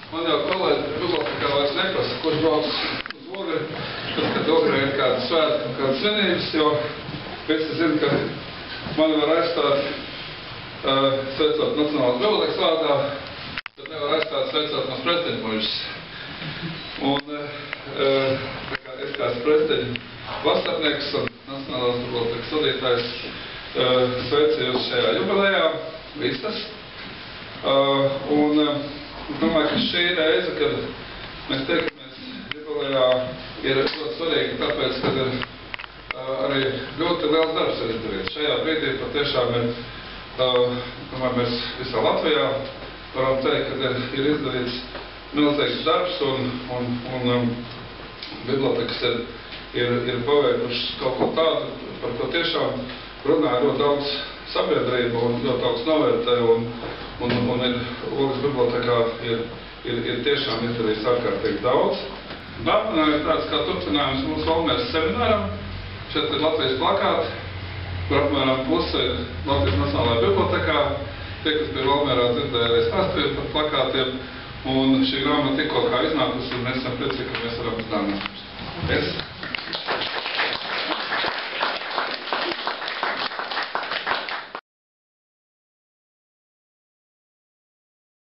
Man jau kolēģi bibliotēkā vairs neprasa, kurš brauc uz Ogri, tad, kad Ogrē ir kāda svētki un kādas svinības, jo visi zina, ka mani var aizstāt sveicot Nacionālās bibliotēkas vārdā, tad nevar aizstāt sveicot mans prezidenta mužas. Un tā kā es kāds prezidenta vasarnieks un Nacionālās bibliotēkas vadītājs sveicu jūs šajā jubilejā, visas. Es domāju, ka šī reize, kad mēs tiekamies jubilejā, ir ļoti svarīga, tāpēc, ka ir arī ļoti liels darbs ir izdarīts. Šajā brīdī patiešām ir, domāju, mēs visā Latvijā varam teikt, ka ir izdarīts milzīgs darbs un bibliotekas ir paveikušas kaut ko tādu, par ko tiešām runāja ļoti daudz sabiedrība un ļoti daudz novērtē un Ogres bibliotekā ir tiešām izdarīts ārkārtīgi daudz. Nākamā ir tāds kā turpinājums mūsu Valmieras semināram. Šeit ir Latvijas plakāti, kur apmēram puse ir Latvijas Nacionālajā bibliotekā. Tie, kas bija Valmierā, dzirdēja arī stāstījumu par plakātiem. Un šī grāmata tikko kā iznākusi, un mēs esam priecīgi, ka mēs varam uzdāvināt.